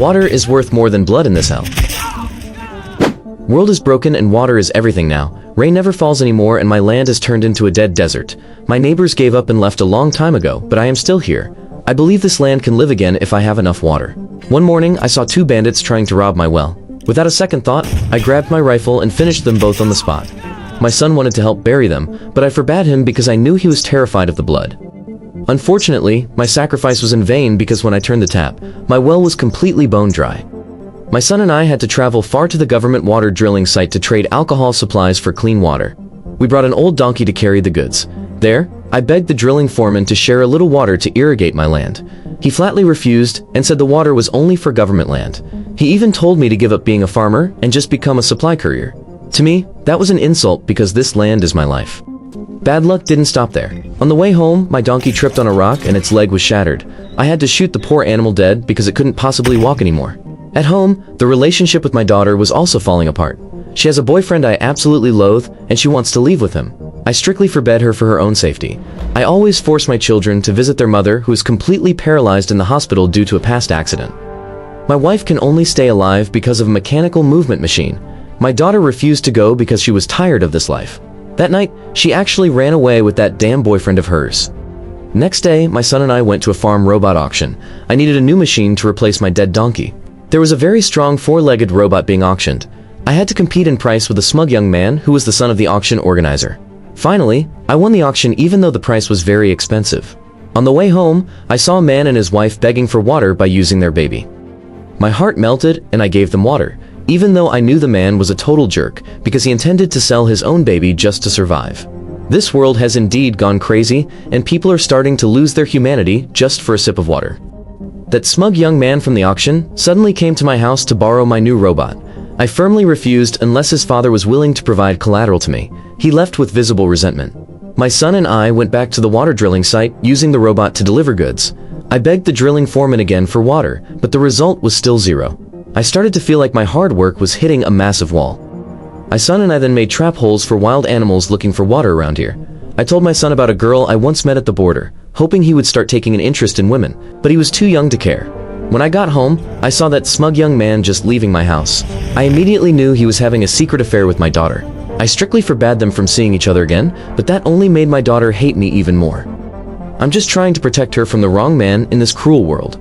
Water is worth more than blood in this hell. World is broken and water is everything now. Rain never falls anymore and my land is turned into a dead desert. My neighbors gave up and left a long time ago, but I am still here. I believe this land can live again if I have enough water. One morning, I saw two bandits trying to rob my well. Without a second thought, I grabbed my rifle and finished them both on the spot. My son wanted to help bury them, but I forbade him because I knew he was terrified of the blood. Unfortunately, my sacrifice was in vain because when I turned the tap, my well was completely bone dry. My son and I had to travel far to the government water drilling site to trade alcohol supplies for clean water. We brought an old donkey to carry the goods. There, I begged the drilling foreman to share a little water to irrigate my land. He flatly refused and said the water was only for government land. He even told me to give up being a farmer and just become a supply courier. To me, that was an insult because this land is my life. Bad luck didn't stop there. On the way home, my donkey tripped on a rock and its leg was shattered. I had to shoot the poor animal dead because it couldn't possibly walk anymore. At home, the relationship with my daughter was also falling apart. She has a boyfriend I absolutely loathe, and she wants to leave with him. I strictly forbade her for her own safety. I always force my children to visit their mother, who is completely paralyzed in the hospital due to a past accident. My wife can only stay alive because of a mechanical movement machine. My daughter refused to go because she was tired of this life. That night, she actually ran away with that damn boyfriend of hers. Next day, my son and I went to a farm robot auction. I needed a new machine to replace my dead donkey. There was a very strong four-legged robot being auctioned. I had to compete in price with a smug young man who was the son of the auction organizer. Finally, I won the auction even though the price was very expensive. On the way home, I saw a man and his wife begging for water by using their baby. My heart melted and I gave them water, even though I knew the man was a total jerk because he intended to sell his own baby just to survive. This world has indeed gone crazy and people are starting to lose their humanity just for a sip of water. That smug young man from the auction suddenly came to my house to borrow my new robot. I firmly refused unless his father was willing to provide collateral to me. He left with visible resentment. My son and I went back to the water drilling site using the robot to deliver goods. I begged the drilling foreman again for water, but the result was still zero. I started to feel like my hard work was hitting a massive wall. My son and I then made trap holes for wild animals looking for water around here. I told my son about a girl I once met at the border, hoping he would start taking an interest in women, but he was too young to care. When I got home, I saw that smug young man just leaving my house. I immediately knew he was having a secret affair with my daughter. I strictly forbade them from seeing each other again, but that only made my daughter hate me even more. I'm just trying to protect her from the wrong man in this cruel world.